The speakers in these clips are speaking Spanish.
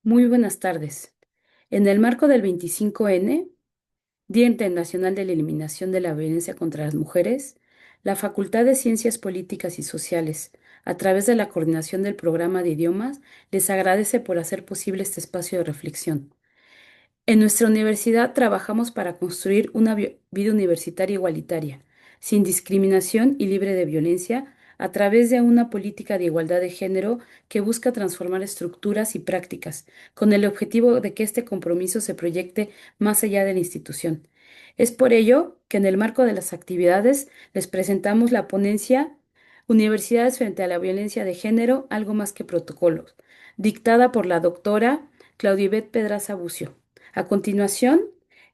Muy buenas tardes. En el marco del 25N, Día Internacional de la Eliminación de la Violencia contra las Mujeres, la Facultad de Ciencias Políticas y Sociales, a través de la coordinación del programa de idiomas, les agradece por hacer posible este espacio de reflexión. En nuestra universidad trabajamos para construir una vida universitaria igualitaria, sin discriminación y libre de violencia, a través de una política de igualdad de género que busca transformar estructuras y prácticas, con el objetivo de que este compromiso se proyecte más allá de la institución. Es por ello que en el marco de las actividades les presentamos la ponencia Universidades frente a la violencia de género, algo más que protocolos, dictada por la doctora Claudibet Pedraza Bucio. A continuación,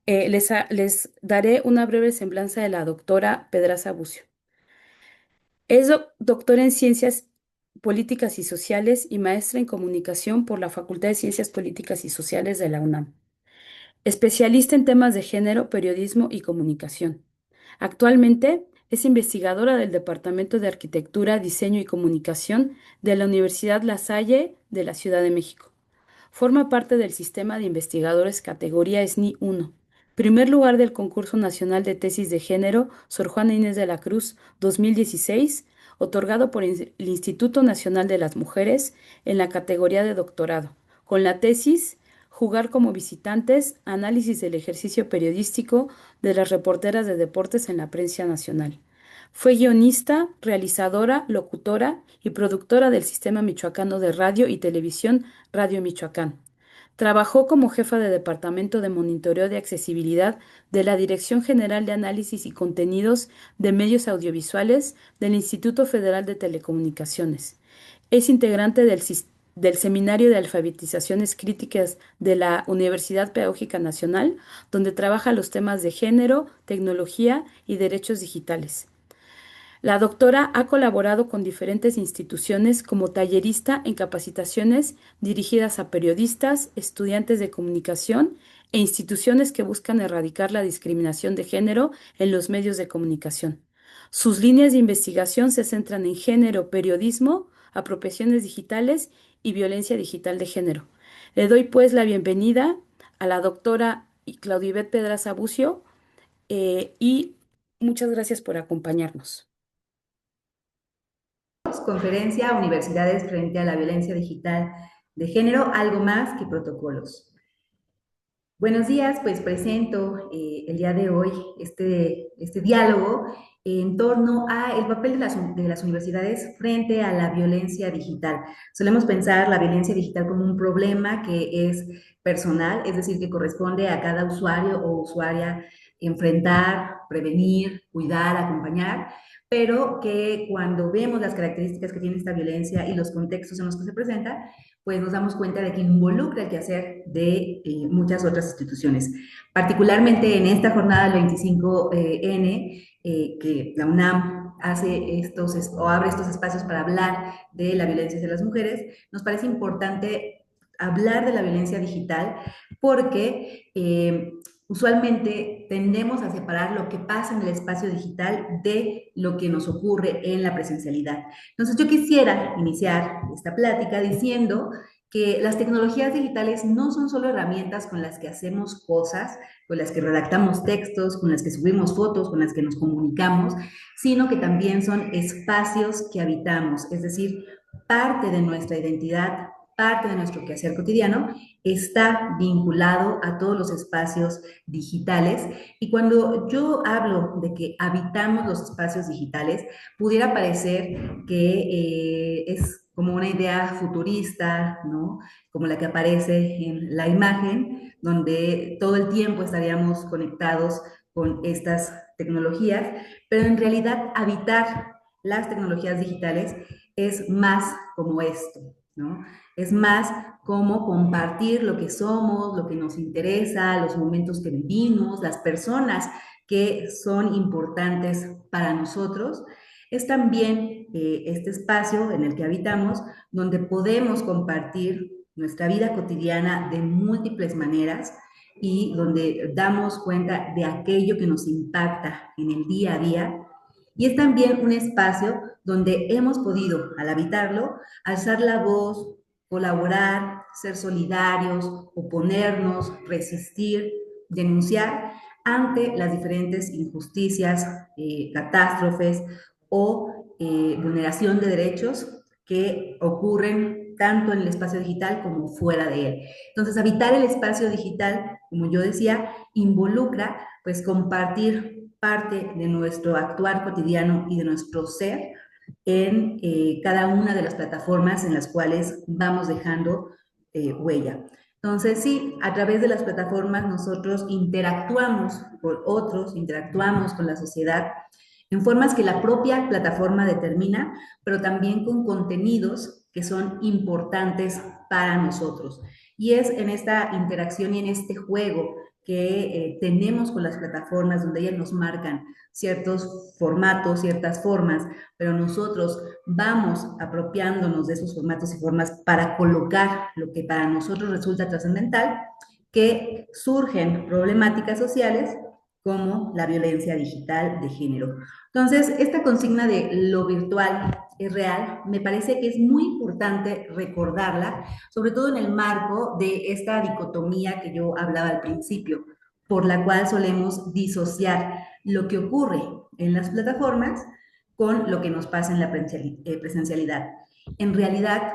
les daré una breve semblanza de la doctora Pedraza Bucio. Es doctora en Ciencias Políticas y Sociales y maestra en Comunicación por la Facultad de Ciencias Políticas y Sociales de la UNAM. Especialista en temas de género, periodismo y comunicación. Actualmente es investigadora del Departamento de Arquitectura, Diseño y Comunicación de la Universidad La Salle de la Ciudad de México. Forma parte del sistema de investigadores categoría SNI 1, primer lugar del Concurso Nacional de Tesis de Género Sor Juana Inés de la Cruz 2016, otorgado por el Instituto Nacional de las Mujeres en la categoría de doctorado, con la tesis Jugar como visitantes, análisis del ejercicio periodístico de las reporteras de deportes en la prensa nacional. Fue guionista, realizadora, locutora y productora del Sistema Michoacano de Radio y Televisión Radio Michoacán. Trabajó como jefa de Departamento de Monitoreo de Accesibilidad de la Dirección General de Análisis y Contenidos de Medios Audiovisuales del Instituto Federal de Telecomunicaciones. Es integrante del Seminario de Alfabetizaciones Críticas de la Universidad Pedagógica Nacional, donde trabaja los temas de género, tecnología y derechos digitales. La doctora ha colaborado con diferentes instituciones como tallerista en capacitaciones dirigidas a periodistas, estudiantes de comunicación e instituciones que buscan erradicar la discriminación de género en los medios de comunicación. Sus líneas de investigación se centran en género, periodismo, apropiaciones digitales y violencia digital de género. Le doy pues la bienvenida a la doctora Claudibet Pedraza Bucio y muchas gracias por acompañarnos. Conferencia Universidades frente a la violencia digital de género, algo más que protocolos. Buenos días, pues presento el día de hoy este diálogo en torno a el papel de las universidades frente a la violencia digital. Solemos pensar la violencia digital como un problema que es personal, es decir, que corresponde a cada usuario o usuaria enfrentar, prevenir, cuidar, acompañar, pero que cuando vemos las características que tiene esta violencia y los contextos en los que se presenta, pues nos damos cuenta de que involucra el quehacer de muchas otras instituciones. Particularmente en esta jornada del 25N, que la UNAM hace o abre estos espacios para hablar de la violencia hacia las mujeres, nos parece importante hablar de la violencia digital porque usualmente tendemos a separar lo que pasa en el espacio digital de lo que nos ocurre en la presencialidad. Entonces, yo quisiera iniciar esta plática diciendo que las tecnologías digitales no son solo herramientas con las que hacemos cosas, con las que redactamos textos, con las que subimos fotos, con las que nos comunicamos, sino que también son espacios que habitamos, es decir, parte de nuestra identidad, parte de nuestro quehacer cotidiano, está vinculado a todos los espacios digitales. Y cuando yo hablo de que habitamos los espacios digitales, pudiera parecer que es como una idea futurista, ¿no? Como la que aparece en la imagen, donde todo el tiempo estaríamos conectados con estas tecnologías, pero en realidad habitar las tecnologías digitales es más como esto, ¿no? Es más como compartir lo que somos, lo que nos interesa, los momentos que vivimos, las personas que son importantes para nosotros. Es también este espacio en el que habitamos donde podemos compartir nuestra vida cotidiana de múltiples maneras y donde damos cuenta de aquello que nos impacta en el día a día. Y es también un espacio donde hemos podido, al habitarlo, alzar la voz, colaborar, ser solidarios, oponernos, resistir, denunciar ante las diferentes injusticias, catástrofes o vulneración de derechos que ocurren tanto en el espacio digital como fuera de él. Entonces, habitar el espacio digital, como yo decía, involucra pues compartir parte de nuestro actuar cotidiano y de nuestro ser en cada una de las plataformas en las cuales vamos dejando huella. Entonces, sí, a través de las plataformas nosotros interactuamos con otros, interactuamos con la sociedad en formas que la propia plataforma determina, pero también con contenidos que son importantes para nosotros. Y es en esta interacción y en este juego que tenemos con las plataformas donde ellas nos marcan ciertos formatos, ciertas formas, pero nosotros vamos apropiándonos de esos formatos y formas para colocar lo que para nosotros resulta trascendental, que surgen problemáticas sociales como la violencia digital de género. Entonces, esta consigna de lo virtual es real, me parece que es muy importante recordarla, sobre todo en el marco de esta dicotomía que yo hablaba al principio, por la cual solemos disociar lo que ocurre en las plataformas con lo que nos pasa en la presencialidad. En realidad,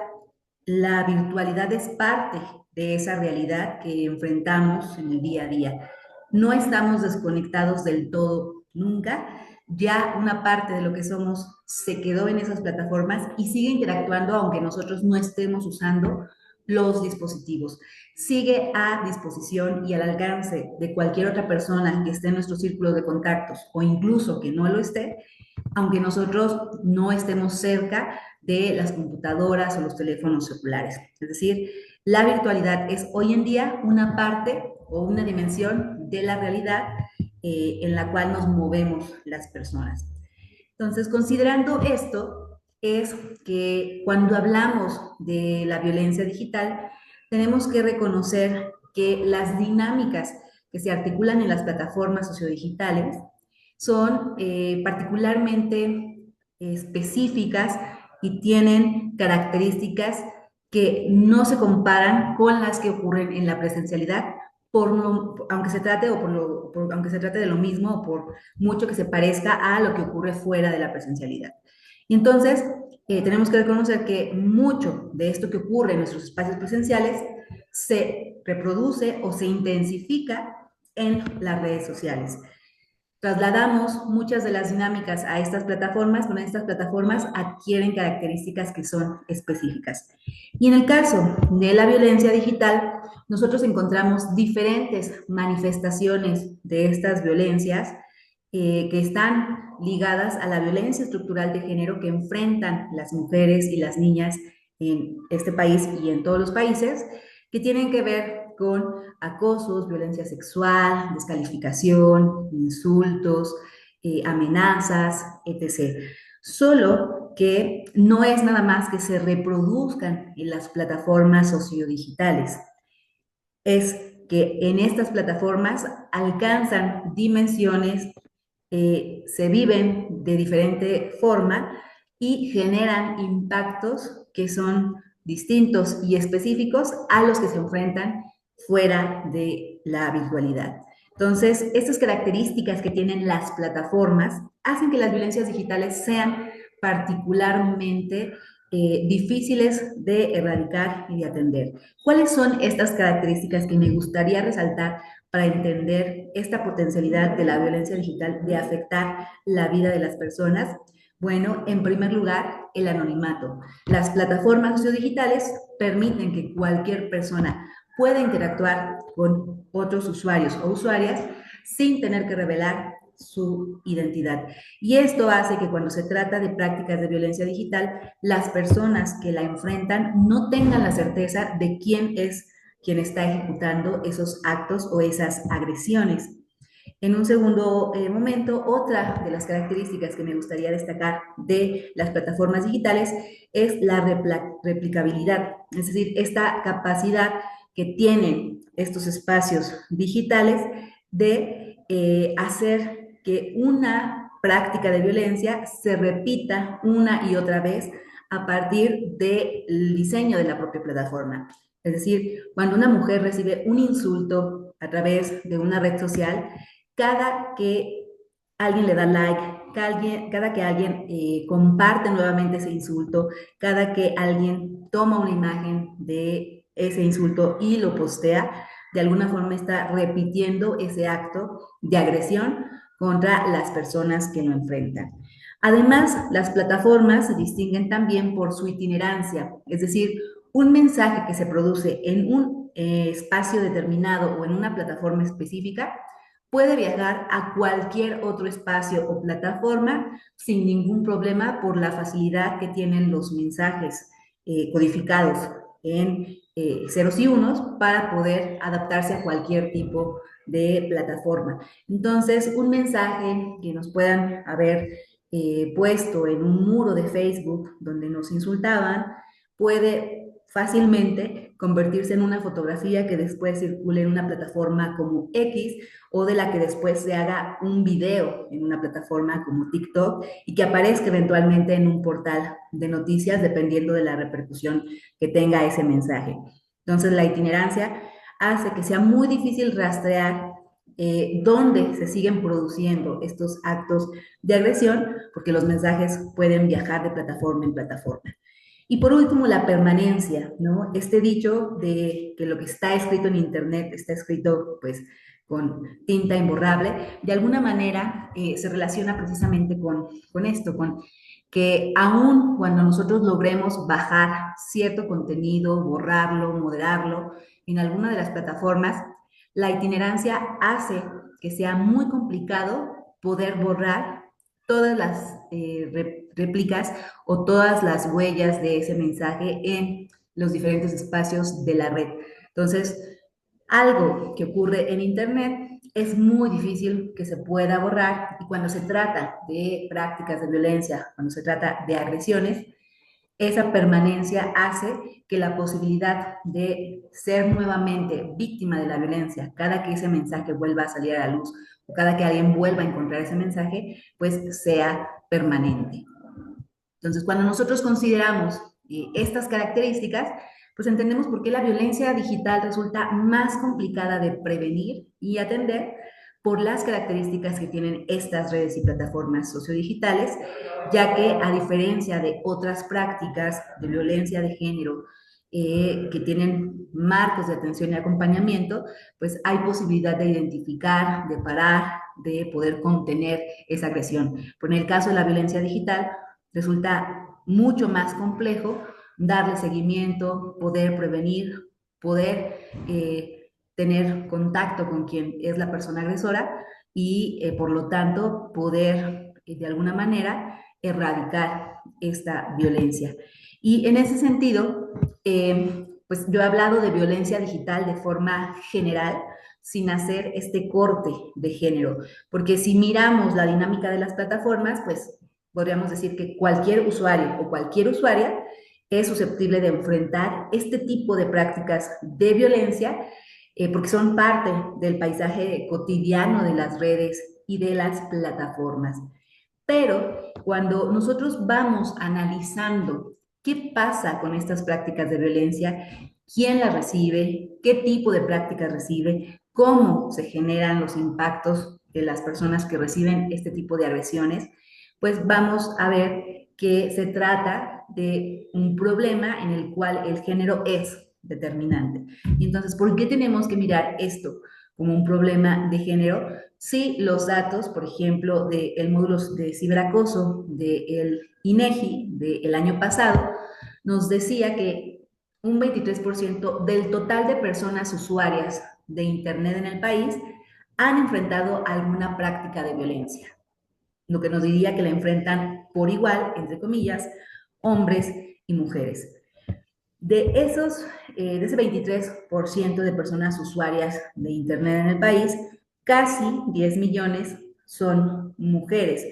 la virtualidad es parte de esa realidad que enfrentamos en el día a día. No estamos desconectados del todo nunca. Ya una parte de lo que somos se quedó en esas plataformas y sigue interactuando aunque nosotros no estemos usando los dispositivos. Sigue a disposición y al alcance de cualquier otra persona que esté en nuestro círculo de contactos o incluso que no lo esté, aunque nosotros no estemos cerca de las computadoras o los teléfonos celulares. Es decir, la virtualidad es hoy en día una parte o una dimensión de la realidad en la cual nos movemos las personas. Entonces, considerando esto, es que cuando hablamos de la violencia digital, tenemos que reconocer que las dinámicas que se articulan en las plataformas sociodigitales son particularmente específicas y tienen características que no se comparan con las que ocurren en la presencialidad, aunque se trate, aunque se trate de lo mismo o por mucho que se parezca a lo que ocurre fuera de la presencialidad. Y entonces, tenemos que reconocer que mucho de esto que ocurre en nuestros espacios presenciales se reproduce o se intensifica en las redes sociales. Trasladamos muchas de las dinámicas a estas plataformas, con estas plataformas adquieren características que son específicas. Y en el caso de la violencia digital, nosotros encontramos diferentes manifestaciones de estas violencias que están ligadas a la violencia estructural de género que enfrentan las mujeres y las niñas en este país y en todos los países, que tienen que ver con acosos, violencia sexual, descalificación, insultos, amenazas, etc. Solo que no es nada más que se reproduzcan en las plataformas sociodigitales. Es que en estas plataformas alcanzan dimensiones, se viven de diferente forma y generan impactos que son distintos y específicos a los que se enfrentan fuera de la virtualidad. Entonces, estas características que tienen las plataformas hacen que las violencias digitales sean particularmente difíciles de erradicar y de atender. ¿Cuáles son estas características que me gustaría resaltar para entender esta potencialidad de la violencia digital de afectar la vida de las personas? Bueno, en primer lugar, el anonimato. Las plataformas sociodigitales permiten que cualquier persona pueda interactuar con otros usuarios o usuarias sin tener que revelar su identidad. Y esto hace que cuando se trata de prácticas de violencia digital, las personas que la enfrentan no tengan la certeza de quién es quien está ejecutando esos actos o esas agresiones. En un segundo momento, otra de las características que me gustaría destacar de las plataformas digitales es la replicabilidad, es decir, esta capacidad que tienen estos espacios digitales de hacer que una práctica de violencia se repita una y otra vez a partir del diseño de la propia plataforma. Es decir, cuando una mujer recibe un insulto a través de una red social, cada que alguien le da like, cada que alguien comparte nuevamente ese insulto, cada que alguien toma una imagen de ese insulto y lo postea, de alguna forma está repitiendo ese acto de agresión contra las personas que lo enfrentan. Además, las plataformas se distinguen también por su itinerancia, es decir, un mensaje que se produce en un espacio determinado o en una plataforma específica puede viajar a cualquier otro espacio o plataforma sin ningún problema por la facilidad que tienen los mensajes codificados en ceros y unos para poder adaptarse a cualquier tipo de plataforma. Entonces, un mensaje que nos puedan haber puesto en un muro de Facebook donde nos insultaban puede fácilmente convertirse en una fotografía que después circule en una plataforma como X o de la que después se haga un video en una plataforma como TikTok y que aparezca eventualmente en un portal de noticias dependiendo de la repercusión que tenga ese mensaje. Entonces la itinerancia hace que sea muy difícil rastrear dónde se siguen produciendo estos actos de agresión porque los mensajes pueden viajar de plataforma en plataforma. Y por último, la permanencia, ¿no? Este dicho de que lo que está escrito en Internet está escrito, pues, con tinta imborrable, de alguna manera se relaciona precisamente con esto, con que aun cuando nosotros logremos bajar cierto contenido, borrarlo, moderarlo en alguna de las plataformas, la itinerancia hace que sea muy complicado poder borrar todas las réplicas o todas las huellas de ese mensaje en los diferentes espacios de la red. Entonces, algo que ocurre en Internet es muy difícil que se pueda borrar y cuando se trata de prácticas de violencia, cuando se trata de agresiones, esa permanencia hace que la posibilidad de ser nuevamente víctima de la violencia, cada que ese mensaje vuelva a salir a la luz o cada que alguien vuelva a encontrar ese mensaje, pues sea permanente. Entonces, cuando nosotros consideramos estas características, pues entendemos por qué la violencia digital resulta más complicada de prevenir y atender por las características que tienen estas redes y plataformas sociodigitales, ya que a diferencia de otras prácticas de violencia de género que tienen marcos de atención y acompañamiento, pues hay posibilidad de identificar, de parar, de poder contener esa agresión. Pero en el caso de la violencia digital, resulta mucho más complejo darle seguimiento, poder prevenir, poder tener contacto con quien es la persona agresora y por lo tanto poder de alguna manera erradicar esta violencia. Y en ese sentido, pues yo he hablado de violencia digital de forma general, sin hacer este corte de género, porque si miramos la dinámica de las plataformas, pues podríamos decir que cualquier usuario o cualquier usuaria es susceptible de enfrentar este tipo de prácticas de violencia porque son parte del paisaje cotidiano de las redes y de las plataformas. Pero cuando nosotros vamos analizando qué pasa con estas prácticas de violencia, quién las recibe, qué tipo de prácticas recibe, cómo se generan los impactos de las personas que reciben este tipo de agresiones, pues vamos a ver que se trata de un problema en el cual el género es determinante. Y entonces, ¿por qué tenemos que mirar esto como un problema de género? Si los datos, por ejemplo, del módulo de ciberacoso del INEGI del año pasado, nos decía que un 23% del total de personas usuarias de Internet en el país han enfrentado alguna práctica de violencia, lo que nos diría que la enfrentan por igual, entre comillas, hombres y mujeres. De ese 23% de personas usuarias de Internet en el país, casi 10 millones son mujeres.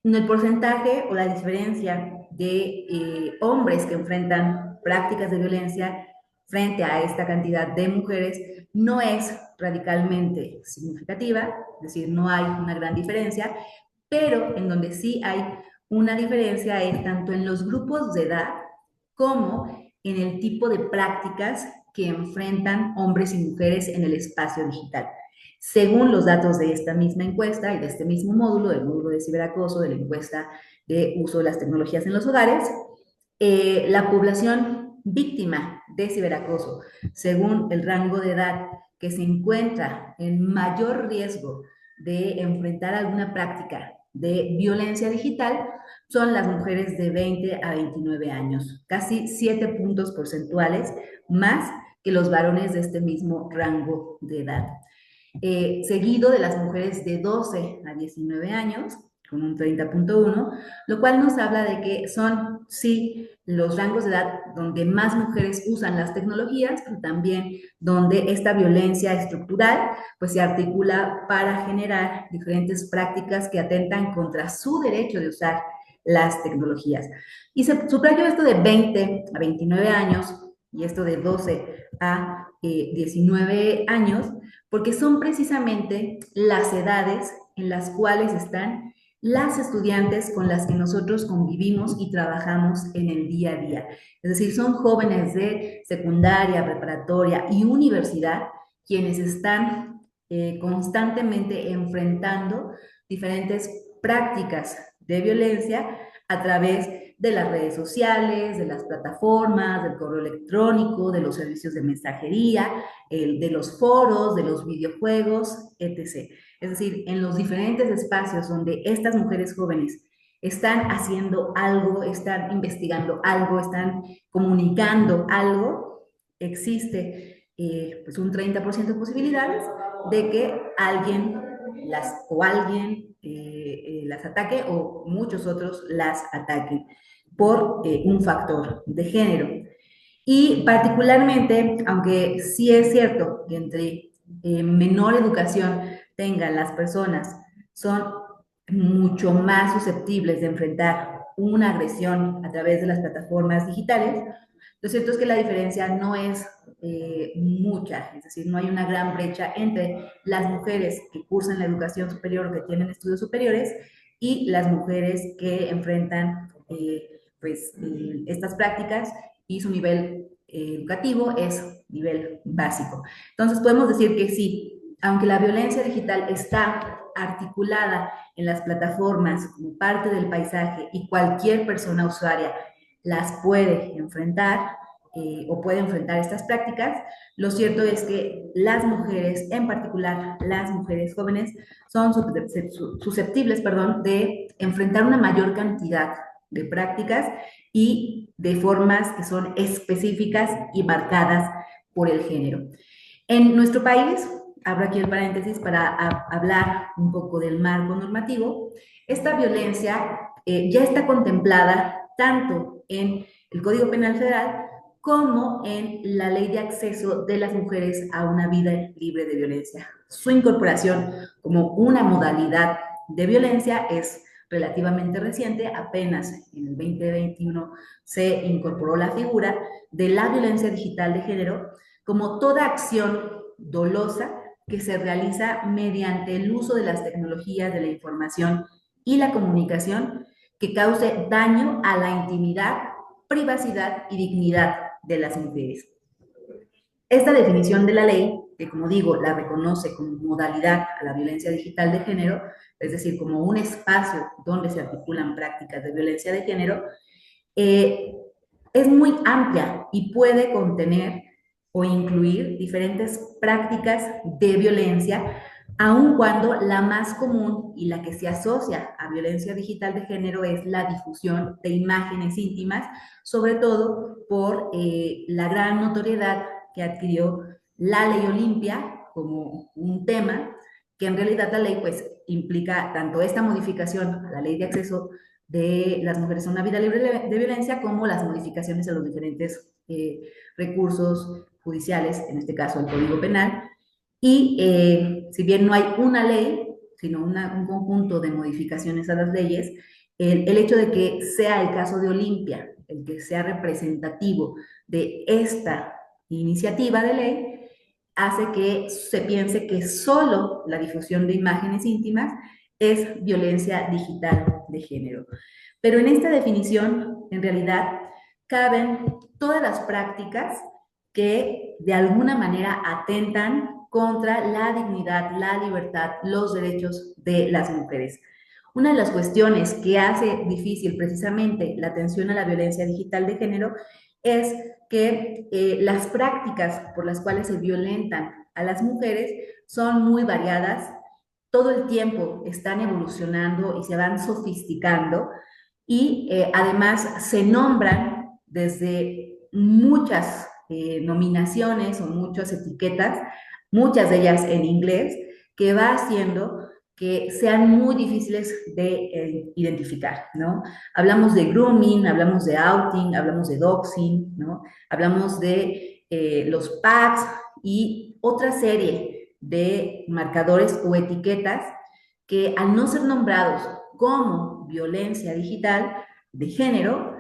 El porcentaje o la diferencia de hombres que enfrentan prácticas de violencia frente a esta cantidad de mujeres no es radicalmente significativa, es decir, no hay una gran diferencia, pero en donde sí hay una diferencia es tanto en los grupos de edad como en el tipo de prácticas que enfrentan hombres y mujeres en el espacio digital. Según los datos de esta misma encuesta y de este mismo módulo, del módulo de ciberacoso, de la encuesta de uso de las tecnologías en los hogares, la población víctima de ciberacoso, según el rango de edad que se encuentra en mayor riesgo de enfrentar alguna práctica de violencia digital, son las mujeres de 20 a 29 años, casi 7 puntos porcentuales más que los varones de este mismo rango de edad. Seguido de las mujeres de 12 a 19 años, con un 30.1, lo cual nos habla de que son, sí, los rangos de edad donde más mujeres usan las tecnologías, pero también donde esta violencia estructural pues se articula para generar diferentes prácticas que atentan contra su derecho de usar las tecnologías. Y subrayo esto de 20 a 29 años y esto de 12 a 19 años, porque son precisamente las edades en las cuales están las estudiantes con las que nosotros convivimos y trabajamos en el día a día. Es decir, son jóvenes de secundaria, preparatoria y universidad quienes están constantemente enfrentando diferentes prácticas de violencia a través de las redes sociales, de las plataformas, del correo electrónico, de los servicios de mensajería, de los foros, de los videojuegos, etc. Es decir, en los diferentes espacios donde estas mujeres jóvenes están haciendo algo, están investigando algo, están comunicando algo, existe pues un 30% de posibilidades de que alguien las ataque o muchos otros las ataquen por un factor de género. Y particularmente, aunque sí es cierto que entre menor educación tengan las personas, son mucho más susceptibles de enfrentar una agresión a través de las plataformas digitales, lo cierto es que la diferencia no es mucha, es decir, no hay una gran brecha entre las mujeres que cursan la educación superior o que tienen estudios superiores y las mujeres que enfrentan estas prácticas y su nivel educativo es nivel básico. Entonces podemos decir que sí, aunque la violencia digital está articulada en las plataformas como parte del paisaje y cualquier persona usuaria las puede enfrentar o puede enfrentar estas prácticas, lo cierto es que las mujeres, en particular las mujeres jóvenes, son susceptibles, perdón, de enfrentar una mayor cantidad de prácticas y de formas que son específicas y marcadas por el género. En nuestro país, abro aquí el paréntesis para hablar un poco del marco normativo, esta violencia ya está contemplada tanto en el Código Penal Federal como en la Ley de Acceso de las Mujeres a una Vida Libre de Violencia. Su incorporación como una modalidad de violencia es relativamente reciente, apenas en el 2021 se incorporó la figura de la violencia digital de género como toda acción dolosa que se realiza mediante el uso de las tecnologías de la información y la comunicación que cause daño a la intimidad, privacidad y dignidad de las mujeres. Esta definición de la ley, que como digo, la reconoce como modalidad a la violencia digital de género, es decir, como un espacio donde se articulan prácticas de violencia de género, es muy amplia y puede contener o incluir diferentes prácticas de violencia, aun cuando la más común y la que se asocia a violencia digital de género es la difusión de imágenes íntimas, sobre todo por la gran notoriedad que adquirió la ley Olimpia como un tema, que en realidad la ley pues implica tanto esta modificación a la ley de acceso de las mujeres a una vida libre de violencia como las modificaciones a los diferentes recursos judiciales, en este caso el Código Penal. Y si bien no hay una ley, sino un conjunto de modificaciones a las leyes, el hecho de que sea el caso de Olimpia, el que sea representativo de esta iniciativa de ley, hace que se piense que solo la difusión de imágenes íntimas es violencia digital de género. Pero en esta definición, en realidad, caben todas las prácticas que de alguna manera atentan contra la dignidad, la libertad, los derechos de las mujeres. Una de las cuestiones que hace difícil precisamente la atención a la violencia digital de género es que las prácticas por las cuales se violentan a las mujeres son muy variadas, todo el tiempo están evolucionando y se van sofisticando y además se nombran desde muchas nominaciones o muchas etiquetas, muchas de ellas en inglés, que va haciendo que sean muy difíciles de identificar, ¿no? Hablamos de grooming, hablamos de outing, hablamos de doxing, ¿no? Hablamos de los packs y otra serie de marcadores o etiquetas que al no ser nombrados como violencia digital de género,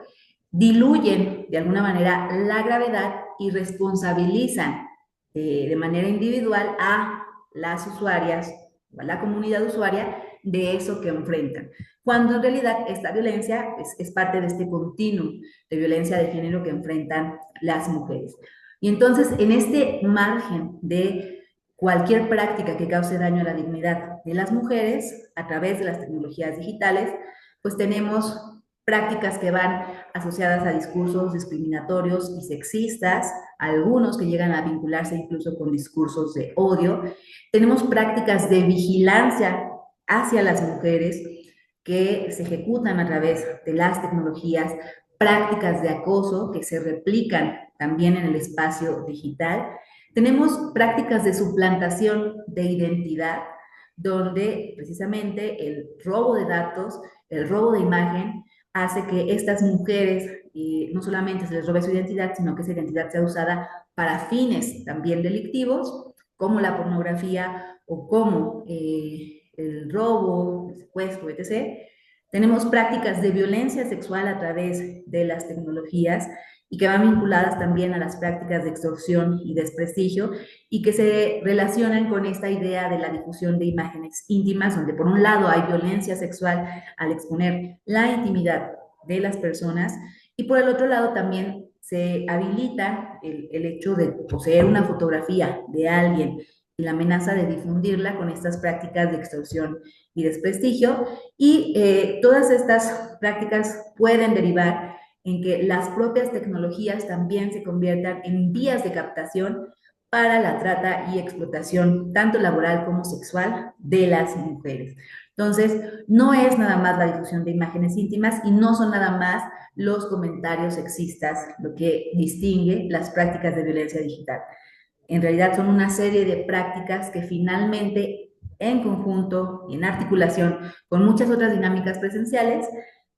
diluyen de alguna manera la gravedad y responsabilizan de manera individual a las usuarias o a la comunidad usuaria de eso que enfrentan. Cuando en realidad esta violencia es parte de este continuum de violencia de género que enfrentan las mujeres. Y entonces, en este margen de cualquier práctica que cause daño a la dignidad de las mujeres a través de las tecnologías digitales, pues tenemos prácticas que van asociadas a discursos discriminatorios y sexistas, algunos que llegan a vincularse incluso con discursos de odio. Tenemos prácticas de vigilancia hacia las mujeres que se ejecutan a través de las tecnologías, prácticas de acoso que se replican también en el espacio digital. Tenemos prácticas de suplantación de identidad, donde precisamente el robo de datos, el robo de imagen, hace que estas mujeres no solamente se les robe su identidad, sino que esa identidad sea usada para fines también delictivos, como la pornografía o como el robo, el secuestro, etc. Tenemos prácticas de violencia sexual a través de las tecnologías y que van vinculadas también a las prácticas de extorsión y desprestigio y que se relacionan con esta idea de la difusión de imágenes íntimas, donde por un lado hay violencia sexual al exponer la intimidad de las personas y por el otro lado también se habilita el hecho de poseer una fotografía de alguien y la amenaza de difundirla con estas prácticas de extorsión y desprestigio. Y todas estas prácticas pueden derivar en que las propias tecnologías también se conviertan en vías de captación para la trata y explotación, tanto laboral como sexual, de las mujeres. Entonces, no es nada más la difusión de imágenes íntimas y no son nada más los comentarios sexistas lo que distingue las prácticas de violencia digital. En realidad son una serie de prácticas que finalmente, en conjunto y en articulación con muchas otras dinámicas presenciales,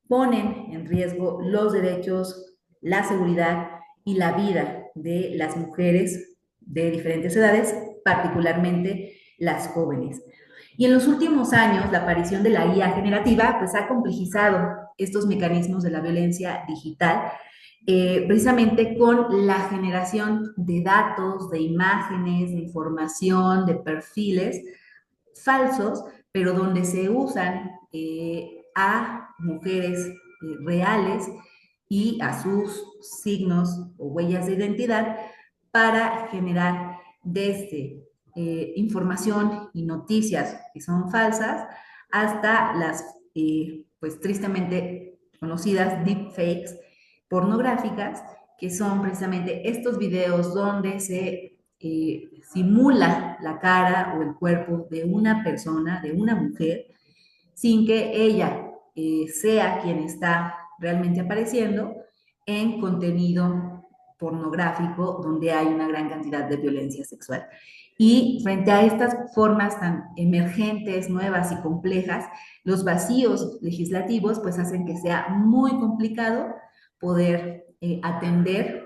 ponen en riesgo los derechos, la seguridad y la vida de las mujeres de diferentes edades, particularmente las jóvenes. Y en los últimos años, la aparición de la IA generativa pues, ha complejizado estos mecanismos de la violencia digital, precisamente con la generación de datos, de imágenes, de información, de perfiles falsos, pero donde se usan a mujeres reales y a sus signos o huellas de identidad para generar desde información y noticias que son falsas hasta las, pues tristemente conocidas deepfakes pornográficas, que son precisamente estos videos donde se simula la cara o el cuerpo de una persona, de una mujer, sin que ella sea quien está realmente apareciendo en contenido pornográfico donde hay una gran cantidad de violencia sexual. Y frente a estas formas tan emergentes, nuevas y complejas, los vacíos legislativos pues hacen que sea muy complicado poder atender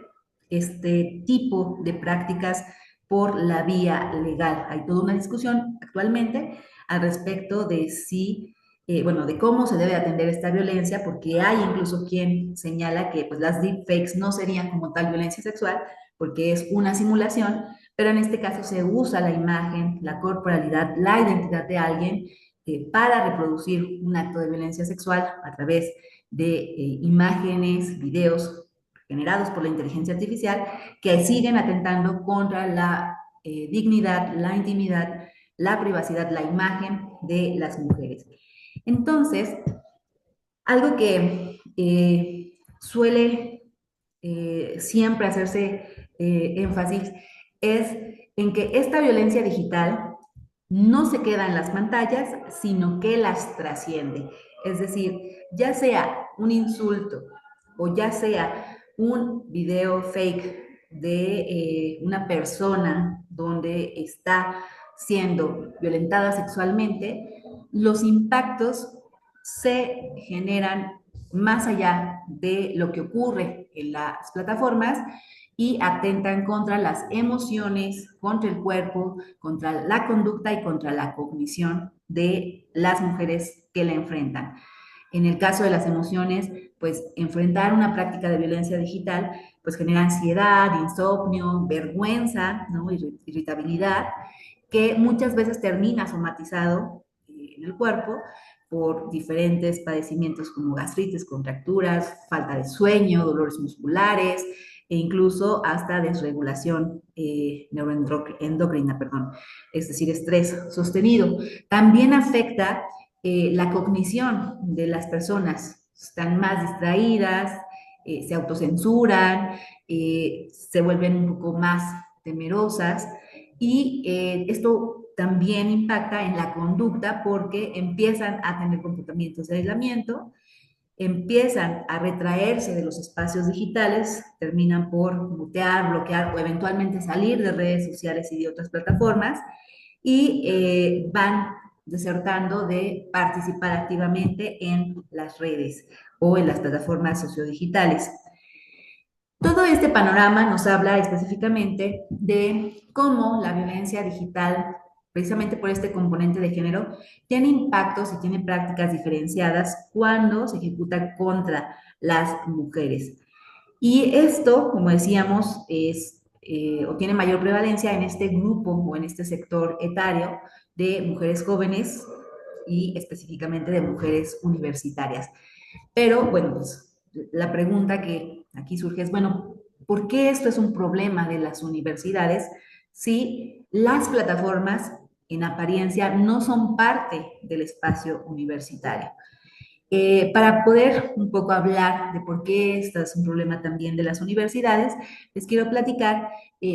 este tipo de prácticas por la vía legal. Hay toda una discusión actualmente al respecto de si, bueno, de cómo se debe atender esta violencia, porque hay incluso quien señala que pues, las deepfakes no serían como tal violencia sexual, porque es una simulación, pero en este caso se usa la imagen, la corporalidad, la identidad de alguien para reproducir un acto de violencia sexual a través de imágenes, videos generados por la inteligencia artificial que siguen atentando contra la dignidad, la intimidad, la privacidad, la imagen de las mujeres. Entonces, algo que suele siempre hacerse énfasis es en que esta violencia digital no se queda en las pantallas, sino que las trasciende. Es decir, ya sea un insulto o ya sea un video fake de una persona donde está siendo violentada sexualmente, los impactos se generan más allá de lo que ocurre en las plataformas y atentan contra las emociones, contra el cuerpo, contra la conducta y contra la cognición de las mujeres que la enfrentan. En el caso de las emociones, pues enfrentar una práctica de violencia digital pues genera ansiedad, insomnio, vergüenza, ¿no? Irritabilidad, que muchas veces termina somatizado en el cuerpo por diferentes padecimientos como gastritis, contracturas, falta de sueño, dolores musculares e incluso hasta desregulación neuroendocrina, perdón, es decir, estrés sostenido. También afecta la cognición de las personas, están más distraídas, se autocensuran, se vuelven un poco más temerosas y esto también impacta en la conducta porque empiezan a tener comportamientos de aislamiento, empiezan a retraerse de los espacios digitales, terminan por mutear, bloquear o eventualmente salir de redes sociales y de otras plataformas y van desertando de participar activamente en las redes o en las plataformas sociodigitales. Todo este panorama nos habla específicamente de cómo la violencia digital, precisamente por este componente de género, tiene impactos y tiene prácticas diferenciadas cuando se ejecuta contra las mujeres. Y esto, como decíamos, es o tiene mayor prevalencia en este grupo o en este sector etario de mujeres jóvenes y específicamente de mujeres universitarias. Pero bueno, pues la pregunta que aquí surge es, bueno, ¿por qué esto es un problema de las universidades si las plataformas en apariencia no son parte del espacio universitario? Para poder un poco hablar de por qué esto es un problema también de las universidades, les quiero platicar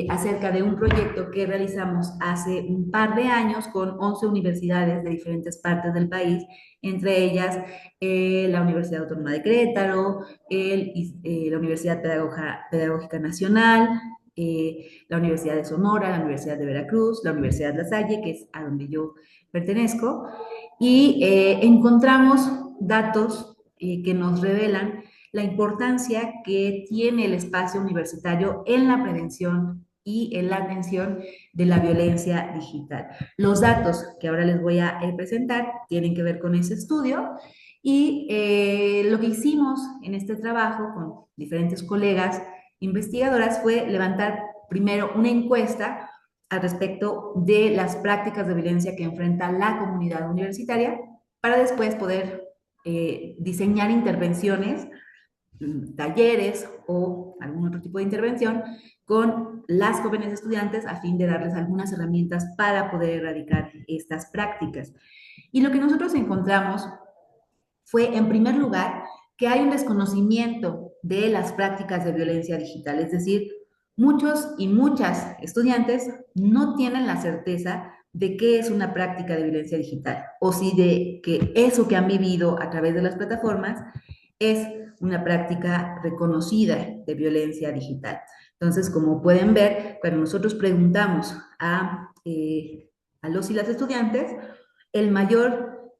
acerca de un proyecto que realizamos hace un par de años con 11 universidades de diferentes partes del país, entre ellas la Universidad Autónoma de Querétaro, la Universidad Pedagógica Nacional, la Universidad de Sonora, la Universidad de Veracruz, la Universidad La Salle, que es a donde yo pertenezco, y encontramos datos que nos revelan la importancia que tiene el espacio universitario en la prevención y en la atención de la violencia digital. Los datos que ahora les voy a presentar tienen que ver con ese estudio y lo que hicimos en este trabajo con diferentes colegas investigadoras fue levantar primero una encuesta al respecto de las prácticas de violencia que enfrenta la comunidad universitaria para después poder diseñar intervenciones, talleres o algún otro tipo de intervención con las jóvenes estudiantes a fin de darles algunas herramientas para poder erradicar estas prácticas. Y lo que nosotros encontramos fue, en primer lugar, que hay un desconocimiento de las prácticas de violencia digital, es decir, muchos y muchas estudiantes no tienen la certeza de qué es una práctica de violencia digital o si de que eso que han vivido a través de las plataformas es una práctica reconocida de violencia digital. Entonces, como pueden ver, cuando nosotros preguntamos a los y las estudiantes, el mayor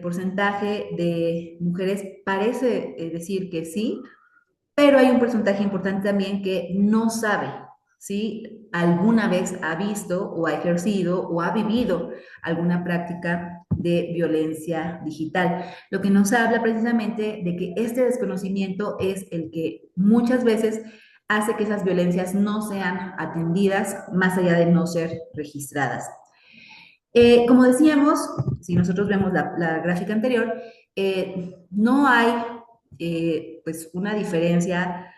porcentaje de mujeres parece decir que sí, pero hay un porcentaje importante también que no sabe si alguna vez ha visto o ha ejercido o ha vivido alguna práctica de violencia digital. Lo que nos habla precisamente de que este desconocimiento es el que muchas veces hace que esas violencias no sean atendidas más allá de no ser registradas. Como decíamos, si nosotros vemos la gráfica anterior, no hay pues una diferencia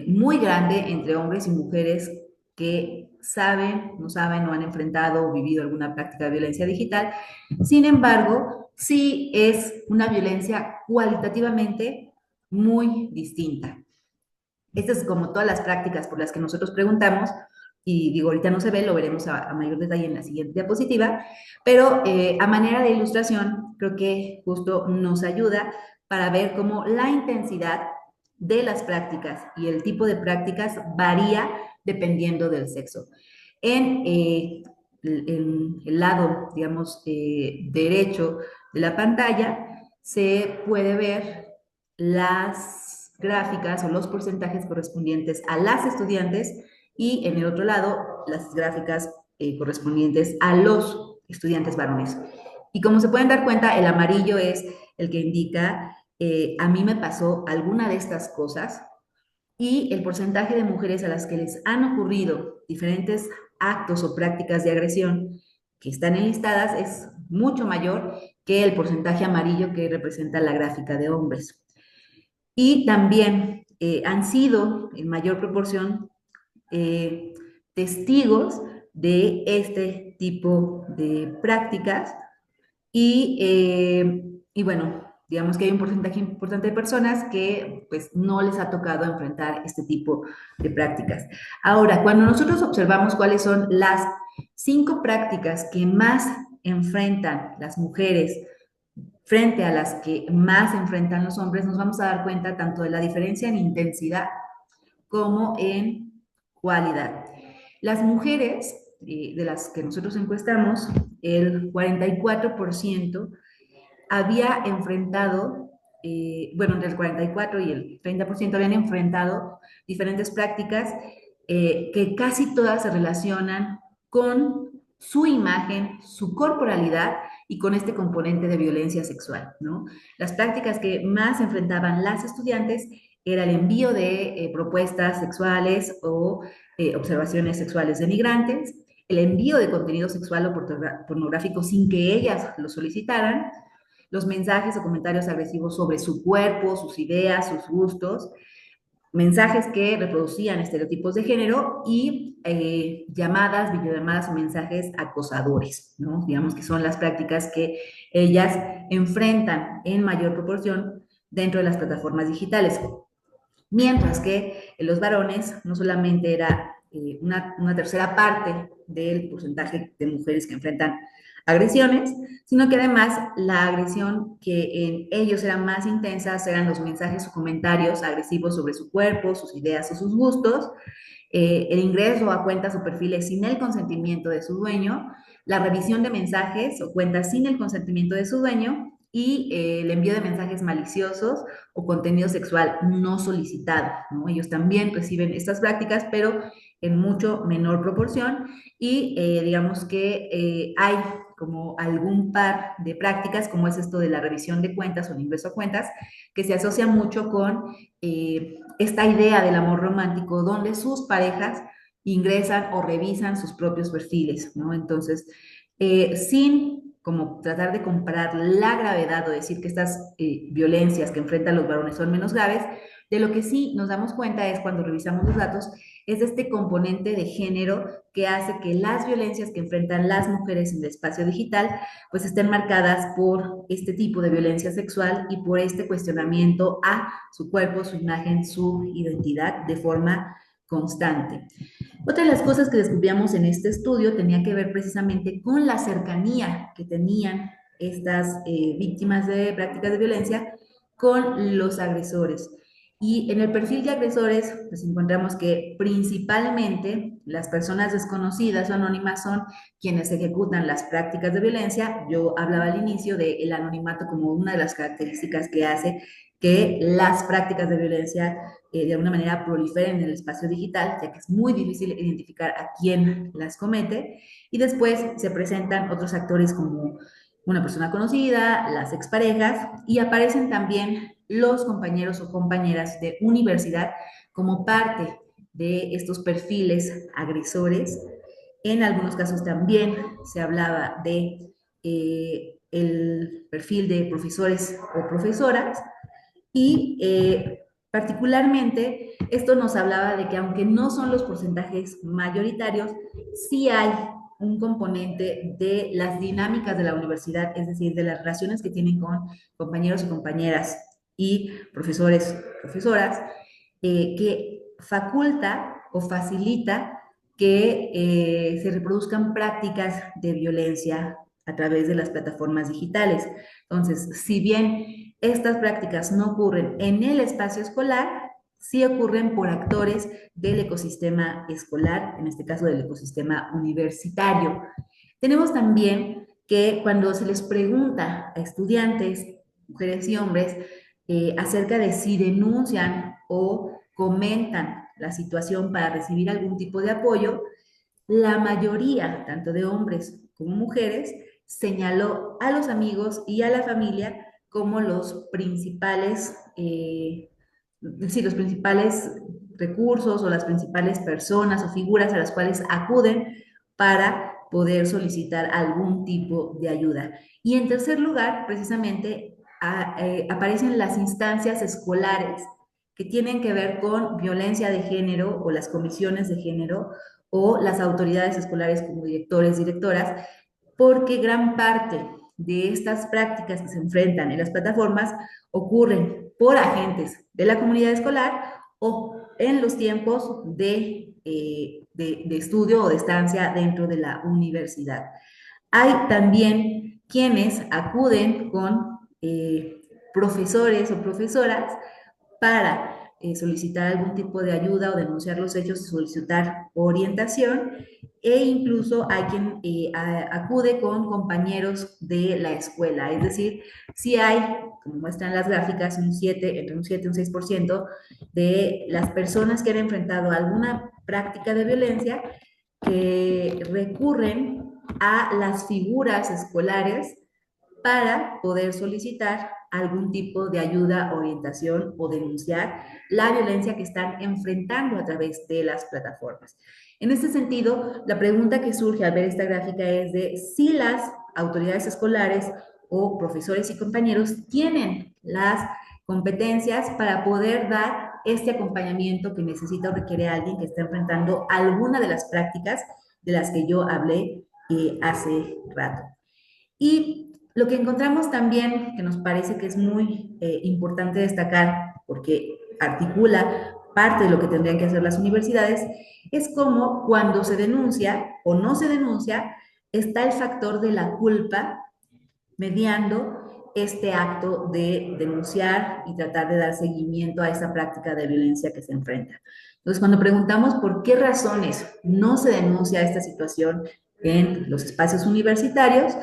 muy grande entre hombres y mujeres que saben, no saben o han enfrentado o vivido alguna práctica de violencia digital. Sin embargo, sí es una violencia cualitativamente muy distinta. Estas es como todas las prácticas por las que nosotros preguntamos, y digo, ahorita no se ve, lo veremos a mayor detalle en la siguiente diapositiva, pero a manera de ilustración, creo que justo nos ayuda para ver cómo la intensidad de las prácticas y el tipo de prácticas varía dependiendo del sexo. En el lado, digamos, derecho de la pantalla se puede ver las gráficas o los porcentajes correspondientes a las estudiantes y en el otro lado las gráficas correspondientes a los estudiantes varones. Y como se pueden dar cuenta, el amarillo es el que indica a mí me pasó alguna de estas cosas y el porcentaje de mujeres a las que les han ocurrido diferentes actos o prácticas de agresión que están enlistadas es mucho mayor que el porcentaje amarillo que representa la gráfica de hombres. Y también han sido en mayor proporción eh, testigos de este tipo de prácticas y bueno, digamos que hay un porcentaje importante de personas que pues no les ha tocado enfrentar este tipo de prácticas. Ahora, cuando nosotros observamos cuáles son las 5 prácticas que más enfrentan las mujeres frente a las que más enfrentan los hombres, nos vamos a dar cuenta tanto de la diferencia en intensidad como en cualidad. Las mujeres de las que nosotros encuestamos, el 44% había enfrentado, bueno, entre el 44 y el 30% habían enfrentado diferentes prácticas que casi todas se relacionan con su imagen, su corporalidad y con este componente de violencia sexual, ¿no? Las prácticas que más enfrentaban las estudiantes era el envío de propuestas sexuales o observaciones sexuales denigrantes, el envío de contenido sexual o pornográfico sin que ellas lo solicitaran, los mensajes o comentarios agresivos sobre su cuerpo, sus ideas, sus gustos, mensajes que reproducían estereotipos de género y llamadas, videollamadas o mensajes acosadores, ¿no? Digamos que son las prácticas que ellas enfrentan en mayor proporción dentro de las plataformas digitales. Mientras que en los varones no solamente era una tercera parte del porcentaje de mujeres que enfrentan agresiones, sino que además la agresión que en ellos era más intensa eran los mensajes o comentarios agresivos sobre su cuerpo, sus ideas o sus gustos, el ingreso a cuentas o perfiles sin el consentimiento de su dueño, la revisión de mensajes o cuentas sin el consentimiento de su dueño y el envío de mensajes maliciosos o contenido sexual no solicitado, ¿no? Ellos también reciben estas prácticas, pero en mucho menor proporción y digamos que hay como algún par de prácticas, como es esto de la revisión de cuentas o el ingreso a cuentas, que se asocia mucho con esta idea del amor romántico, donde sus parejas ingresan o revisan sus propios perfiles, ¿no? Entonces, sin como tratar de comparar la gravedad o decir que estas violencias que enfrentan los varones son menos graves, de lo que sí nos damos cuenta es cuando revisamos los datos, es este componente de género que hace que las violencias que enfrentan las mujeres en el espacio digital pues estén marcadas por este tipo de violencia sexual y por este cuestionamiento a su cuerpo, su imagen, su identidad de forma constante. Otra de las cosas que descubríamos en este estudio tenía que ver precisamente con la cercanía que tenían estas víctimas de prácticas de violencia con los agresores. Y en el perfil de agresores, pues encontramos que principalmente las personas desconocidas o anónimas son quienes ejecutan las prácticas de violencia. Yo hablaba al inicio del anonimato como una de las características que hace que las prácticas de violencia de alguna manera proliferen en el espacio digital, ya que es muy difícil identificar a quién las comete. Y después se presentan otros actores como una persona conocida, las exparejas, y aparecen también los compañeros o compañeras de universidad como parte de estos perfiles agresores. En algunos casos también se hablaba de el perfil de profesores o profesoras y Particularmente, esto nos hablaba de que aunque no son los porcentajes mayoritarios, sí hay un componente de las dinámicas de la universidad, es decir, de las relaciones que tienen con compañeros y compañeras y profesores, profesoras, que faculta o facilita que se reproduzcan prácticas de violencia a través de las plataformas digitales. Entonces, si bien estas prácticas no ocurren en el espacio escolar, sí ocurren por actores del ecosistema escolar, en este caso del ecosistema universitario. Tenemos también que cuando se les pregunta a estudiantes, mujeres y hombres, acerca de si denuncian o comentan la situación para recibir algún tipo de apoyo, la mayoría, tanto de hombres como mujeres, señaló a los amigos y a la familia como los principales, sí, los principales recursos o las principales personas o figuras a las cuales acuden para poder solicitar algún tipo de ayuda. Y en tercer lugar, precisamente, aparecen las instancias escolares que tienen que ver con violencia de género o las comisiones de género o las autoridades escolares como directores, directoras, porque gran parte de estas prácticas que se enfrentan en las plataformas ocurren por agentes de la comunidad escolar o en los tiempos de estudio o de estancia dentro de la universidad. Hay también quienes acuden con profesores o profesoras para solicitar algún tipo de ayuda o denunciar los hechos y solicitar orientación, e incluso hay quien acude con compañeros de la escuela, es decir, si hay, como muestran las gráficas, entre un 7 y un 6% de las personas que han enfrentado alguna práctica de violencia que recurren a las figuras escolares para poder solicitar algún tipo de ayuda, orientación o denunciar la violencia que están enfrentando a través de las plataformas. En este sentido, la pregunta que surge al ver esta gráfica es de si las autoridades escolares o profesores y compañeros tienen las competencias para poder dar este acompañamiento que necesita o requiere alguien que está enfrentando alguna de las prácticas de las que yo hablé hace rato. Y lo que encontramos también, que nos parece que es muy importante destacar, porque articula parte de lo que tendrían que hacer las universidades, es cómo cuando se denuncia o no se denuncia, está el factor de la culpa mediando este acto de denunciar y tratar de dar seguimiento a esa práctica de violencia que se enfrenta. Entonces, cuando preguntamos por qué razones no se denuncia esta situación en los espacios universitarios,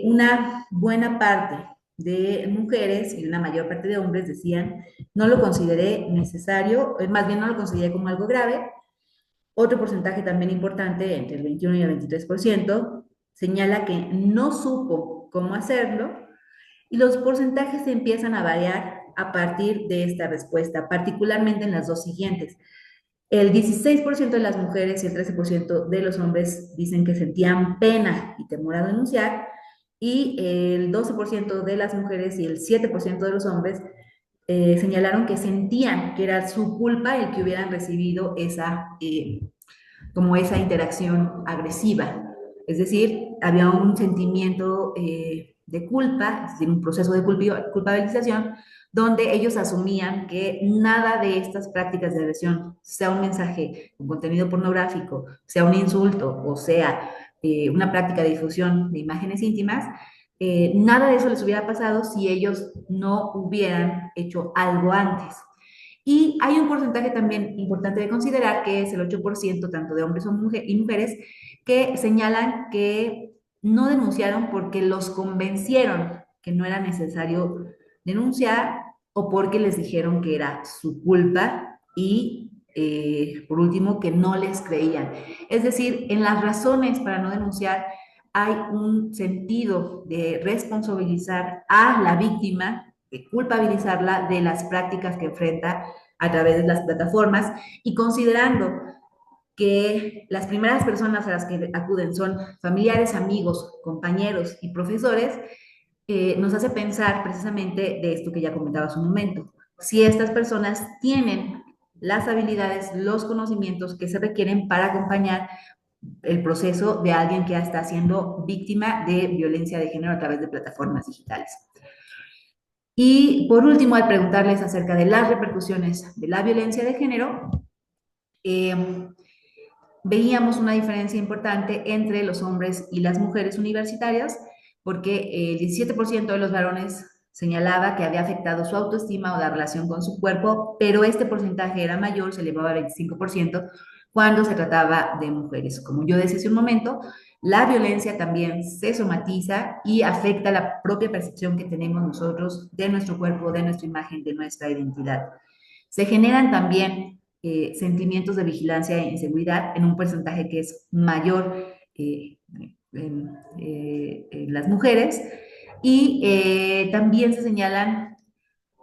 una buena parte de mujeres y una mayor parte de hombres decían, no lo consideré necesario, más bien no lo consideré como algo grave. Otro porcentaje también importante, entre el 21 y el 23%, señala que no supo cómo hacerlo, y los porcentajes se empiezan a variar a partir de esta respuesta, particularmente en las dos siguientes. El 16% de las mujeres y el 13% de los hombres dicen que sentían pena y temor a denunciar, y el 12% de las mujeres y el 7% de los hombres señalaron que sentían que era su culpa el que hubieran recibido como esa interacción agresiva. Es decir, había un sentimiento de culpa, es decir, un proceso de culpabilización, donde ellos asumían que nada de estas prácticas de agresión, sea un mensaje con contenido pornográfico, sea un insulto o sea una práctica de difusión de imágenes íntimas, nada de eso les hubiera pasado si ellos no hubieran hecho algo antes. Y hay un porcentaje también importante de considerar, que es el 8%, tanto de hombres y mujeres, que señalan que no denunciaron porque los convencieron que no era necesario denunciar o porque les dijeron que era su culpa y, por último, que no les creían. Es decir, en las razones para no denunciar hay un sentido de responsabilizar a la víctima, de culpabilizarla de las prácticas que enfrenta a través de las plataformas, y considerando que las primeras personas a las que acuden son familiares, amigos, compañeros y profesores, nos hace pensar precisamente de esto que ya comentaba hace un momento. si estas personas tienen las habilidades, los conocimientos que se requieren para acompañar el proceso de alguien que está siendo víctima de violencia de género a través de plataformas digitales. Y por último, al preguntarles acerca de las repercusiones de la violencia de género, eh, veíamos una diferencia importante entre los hombres y las mujeres universitarias, porque el 17% de los varones señalaba que había afectado su autoestima o la relación con su cuerpo, pero este porcentaje era mayor, se elevaba al 25% cuando se trataba de mujeres. Como yo decía hace un momento, la violencia también se somatiza y afecta la propia percepción que tenemos nosotros de nuestro cuerpo, de nuestra imagen, de nuestra identidad. Se generan también sentimientos de vigilancia e inseguridad en un porcentaje que es mayor en las mujeres y también se señalan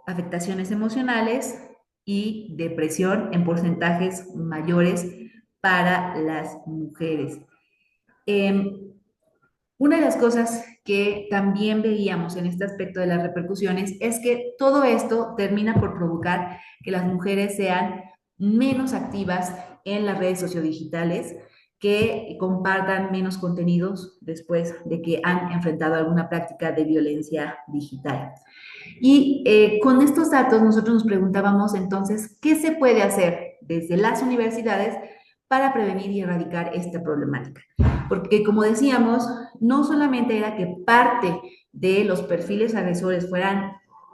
afectaciones emocionales y depresión en porcentajes mayores para las mujeres. Eh, una de las cosas que también veíamos en este aspecto de las repercusiones es que todo esto termina por provocar que las mujeres sean menos activas en las redes sociodigitales, que compartan menos contenidos después de que han enfrentado alguna práctica de violencia digital. Y con estos datos nosotros nos preguntábamos entonces, ¿qué se puede hacer desde las universidades para prevenir y erradicar esta problemática? Porque como decíamos, no solamente era que parte de los perfiles agresores fueran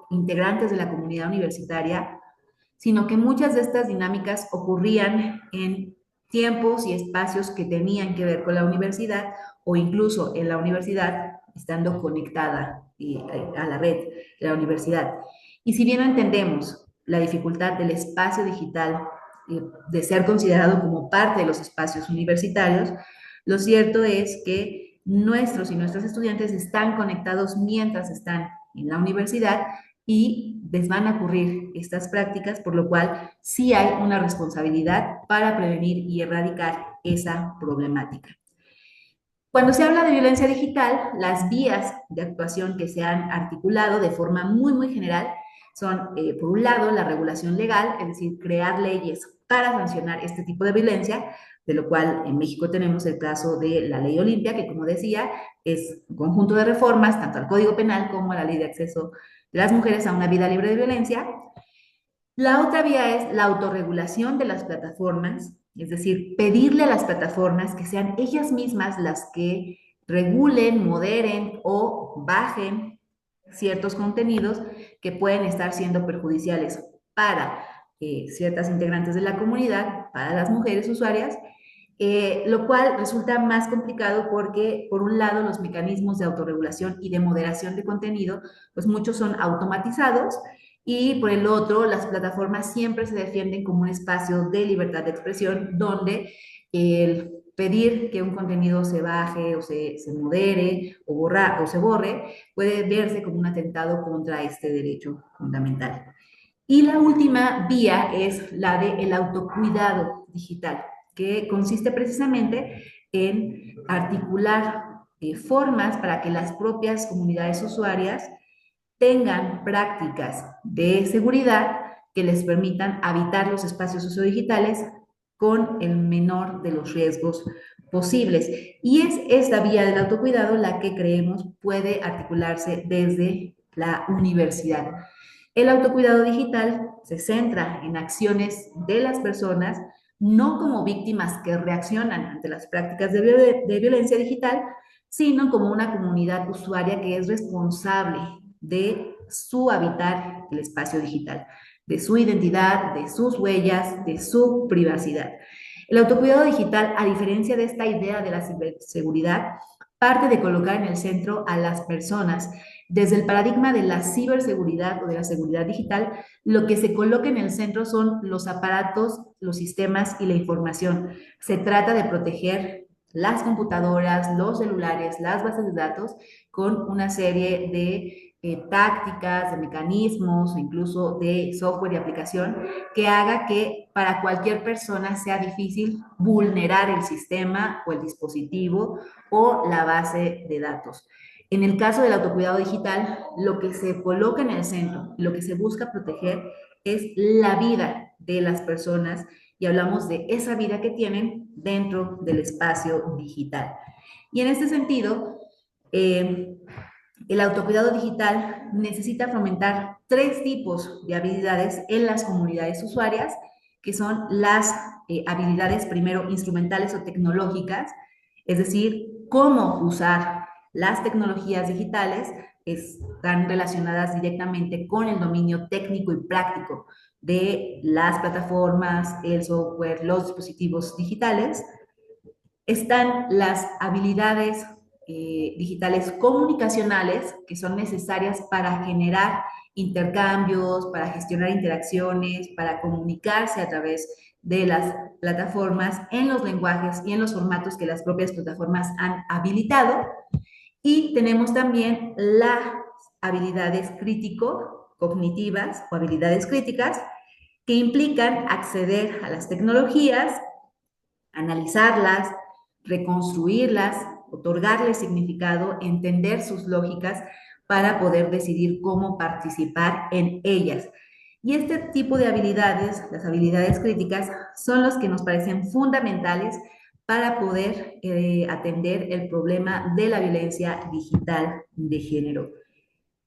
integrantes de la comunidad universitaria, sino que muchas de estas dinámicas ocurrían en tiempos y espacios que tenían que ver con la universidad o incluso en la universidad estando conectada a la red de la universidad. Y si bien entendemos la dificultad del espacio digital de ser considerado como parte de los espacios universitarios, lo cierto es que nuestros y nuestros estudiantes están conectados mientras están en la universidad y les van a ocurrir estas prácticas, por lo cual sí hay una responsabilidad para prevenir y erradicar esa problemática. Cuando se habla de violencia digital, las vías de actuación que se han articulado de forma muy general son, por un lado, la regulación legal, es decir, crear leyes para sancionar este tipo de violencia, de lo cual en México tenemos el caso de la Ley Olimpia, que como decía, es un conjunto de reformas, tanto al Código Penal como a la Ley de Acceso de las Mujeres a una Vida Libre de Violencia. La otra vía es la autorregulación de las plataformas, es decir, pedirle a las plataformas que sean ellas mismas las que regulen, moderen o bajen ciertos contenidos que pueden estar siendo perjudiciales para ciertas integrantes de la comunidad, para las mujeres usuarias, lo cual resulta más complicado porque, por un lado, los mecanismos de autorregulación y de moderación de contenido, pues muchos son automatizados y por el otro, las plataformas siempre se defienden como un espacio de libertad de expresión donde el pedir que un contenido se baje o se modere o, o se borre puede verse como un atentado contra este derecho fundamental. Y la última vía es la del autocuidado digital, que consiste precisamente en articular formas para que las propias comunidades usuarias tengan prácticas de seguridad que les permitan habitar los espacios sociodigitales con el menor de los riesgos posibles. Y es esta vía del autocuidado la que creemos puede articularse desde la universidad. El autocuidado digital se centra en acciones de las personas, no como víctimas que reaccionan ante las prácticas de violencia digital, sino como una comunidad usuaria que es responsable de su habitar el espacio digital, de su identidad, de sus huellas, de su privacidad. El autocuidado digital, a diferencia de esta idea de la ciberseguridad, parte de colocar en el centro a las personas. Desde el paradigma de la ciberseguridad o de la seguridad digital, lo que se coloca en el centro son los aparatos, los sistemas y la información. Se trata de proteger las computadoras, los celulares, las bases de datos con una serie de tácticas, de mecanismos, incluso de software y aplicación que haga que para cualquier persona sea difícil vulnerar el sistema o el dispositivo o la base de datos. En el caso del autocuidado digital, lo que se coloca en el centro, lo que se busca proteger es la vida de las personas y hablamos de esa vida que tienen dentro del espacio digital. Y en este sentido, eh, el autocuidado digital necesita fomentar tres tipos de habilidades en las comunidades usuarias, que son las habilidades primero instrumentales o tecnológicas, es decir, cómo usar las tecnologías digitales están relacionadas directamente con el dominio técnico y práctico de las plataformas, el software, los dispositivos digitales. Están las habilidades digitales comunicacionales que son necesarias para generar intercambios, para gestionar interacciones, para comunicarse a través de las plataformas en los lenguajes y en los formatos que las propias plataformas han habilitado. Y tenemos también las habilidades crítico-cognitivas o habilidades críticas que implican acceder a las tecnologías, analizarlas, reconstruirlas, otorgarles significado, entender sus lógicas para poder decidir cómo participar en ellas. Y este tipo de habilidades, las habilidades críticas, son los que nos parecen fundamentales para poder atender el problema de la violencia digital de género.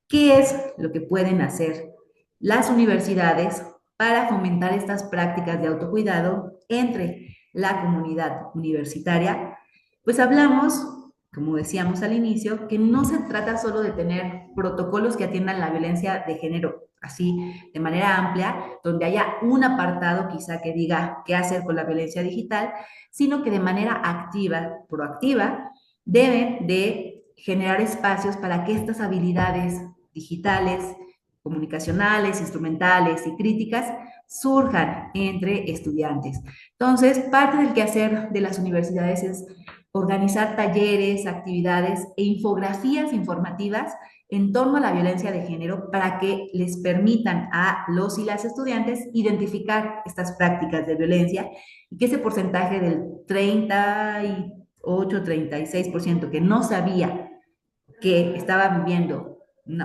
¿Qué es lo que pueden hacer las universidades para fomentar estas prácticas de autocuidado entre la comunidad universitaria? Pues hablamos, como decíamos al inicio, que no se trata solo de tener protocolos que atiendan la violencia de género así de manera amplia, donde haya un apartado quizá que diga qué hacer con la violencia digital, sino que de manera activa, proactiva, deben de generar espacios para que estas habilidades digitales, comunicacionales, instrumentales y críticas surjan entre estudiantes. Entonces, parte del quehacer de las universidades es organizar talleres, actividades e infografías informativas en torno a la violencia de género para que les permitan a los y las estudiantes identificar estas prácticas de violencia y que ese porcentaje del 38-36% que no sabía que estaba viviendo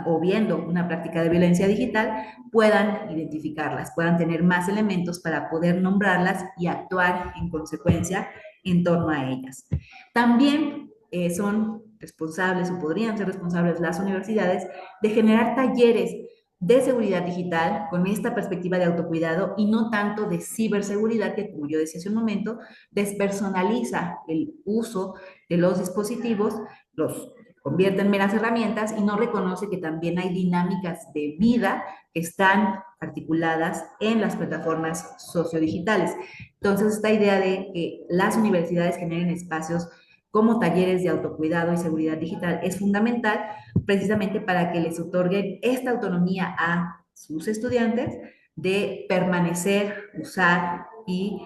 o viendo una práctica de violencia digital puedan identificarlas, puedan tener más elementos para poder nombrarlas y actuar en consecuencia en torno a ellas. También son responsables o podrían ser responsables las universidades de generar talleres de seguridad digital con esta perspectiva de autocuidado y no tanto de ciberseguridad que, como yo decía hace un momento, despersonaliza el uso de los dispositivos, los convierte en meras herramientas y no reconoce que también hay dinámicas de vida que están articuladas en las plataformas sociodigitales. Entonces, esta idea de que las universidades generen espacios como talleres de autocuidado y seguridad digital es fundamental precisamente para que les otorguen esta autonomía a sus estudiantes de permanecer, usar y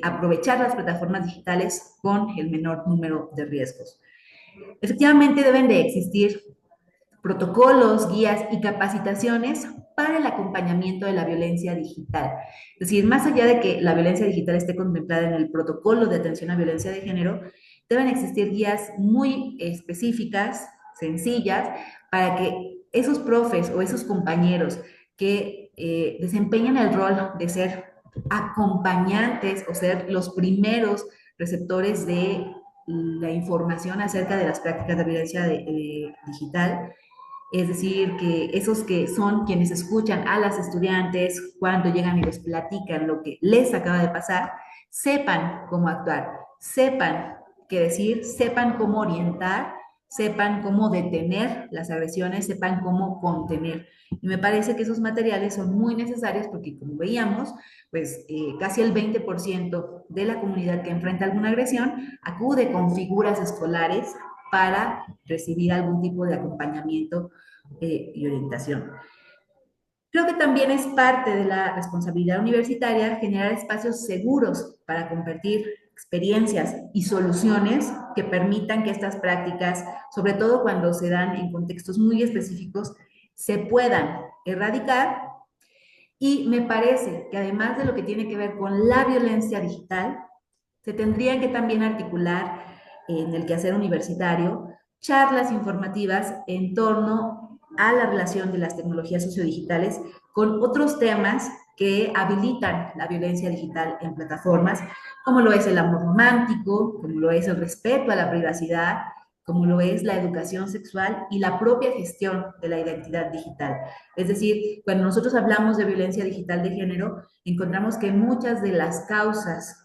aprovechar las plataformas digitales con el menor número de riesgos. Efectivamente, deben de existir protocolos, guías y capacitaciones para el acompañamiento de la violencia digital. Es decir, más allá de que la violencia digital esté contemplada en el protocolo de atención a violencia de género, deben existir guías muy específicas, sencillas, para que esos profes o esos compañeros que desempeñan el rol de ser acompañantes o ser los primeros receptores de la información acerca de las prácticas de violencia digital, es decir, que esos que son quienes escuchan a las estudiantes cuando llegan y les platican lo que les acaba de pasar, sepan cómo actuar, sepan qué decir, sepan cómo orientar, sepan cómo detener las agresiones, sepan cómo contener. Y me parece que esos materiales son muy necesarios porque, como veíamos, pues casi el 20% de la comunidad que enfrenta alguna agresión acude con figuras escolares para recibir algún tipo de acompañamiento y orientación. Creo que también es parte de la responsabilidad universitaria generar espacios seguros para compartir experiencias y soluciones que permitan que estas prácticas, sobre todo cuando se dan en contextos muy específicos, se puedan erradicar. Y me parece que además de lo que tiene que ver con la violencia digital, se tendría que también articular en el quehacer universitario charlas informativas en torno a la relación de las tecnologías sociodigitales con otros temas que habilitan la violencia digital en plataformas, como lo es el amor romántico, como lo es el respeto a la privacidad, como lo es la educación sexual y la propia gestión de la identidad digital. Es decir, cuando nosotros hablamos de violencia digital de género, encontramos que muchas de las causas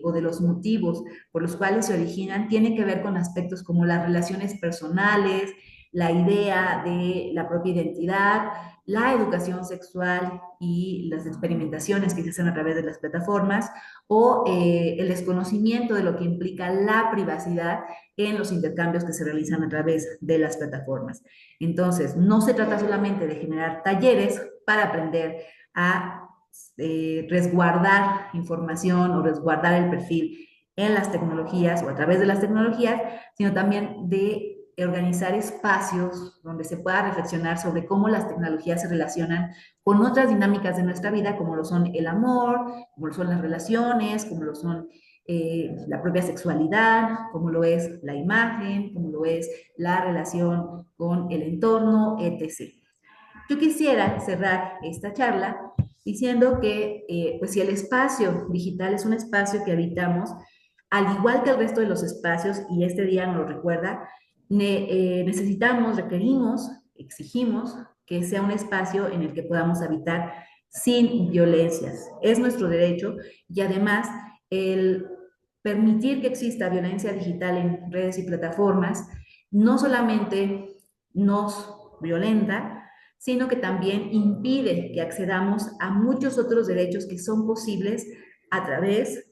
o de los motivos por los cuales se originan tienen que ver con aspectos como las relaciones personales, la idea de la propia identidad, la educación sexual y las experimentaciones que se hacen a través de las plataformas o el desconocimiento de lo que implica la privacidad en los intercambios que se realizan a través de las plataformas. Entonces, no se trata solamente de generar talleres para aprender a resguardar información o resguardar el perfil en las tecnologías o a través de las tecnologías, sino también de organizar espacios donde se pueda reflexionar sobre cómo las tecnologías se relacionan con otras dinámicas de nuestra vida, como lo son el amor, como lo son las relaciones, como lo son la propia sexualidad, como lo es la imagen, como lo es la relación con el entorno, etc. Yo quisiera cerrar esta charla diciendo que, pues si el espacio digital es un espacio que habitamos, al igual que el resto de los espacios, y este día nos lo recuerda, necesitamos, requerimos, exigimos que sea un espacio en el que podamos habitar sin violencias. Es nuestro derecho y además el permitir que exista violencia digital en redes y plataformas no solamente nos violenta, sino que también impide que accedamos a muchos otros derechos que son posibles a través,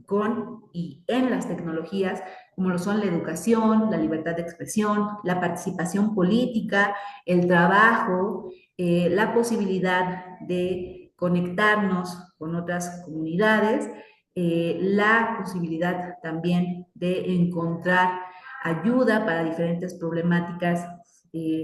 con y en las tecnologías, como lo son la educación, la libertad de expresión, la participación política, el trabajo, la posibilidad de conectarnos con otras comunidades, la posibilidad también de encontrar ayuda para diferentes problemáticas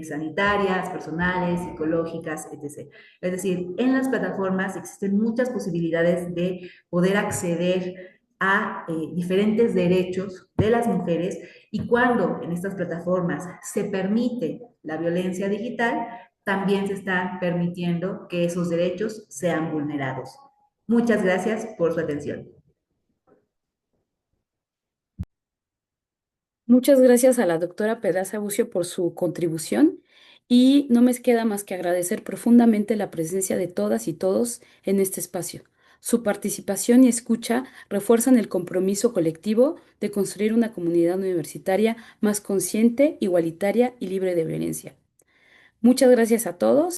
sanitarias, personales, psicológicas, etc. Es decir, en las plataformas existen muchas posibilidades de poder acceder a diferentes derechos de las mujeres y cuando en estas plataformas se permite la violencia digital, también se está permitiendo que esos derechos sean vulnerados. Muchas gracias por su atención. Muchas gracias a la doctora Pedraza Bucio por su contribución y no me queda más que agradecer profundamente la presencia de todas y todos en este espacio. Su participación y escucha refuerzan el compromiso colectivo de construir una comunidad universitaria más consciente, igualitaria y libre de violencia. Muchas gracias a todos.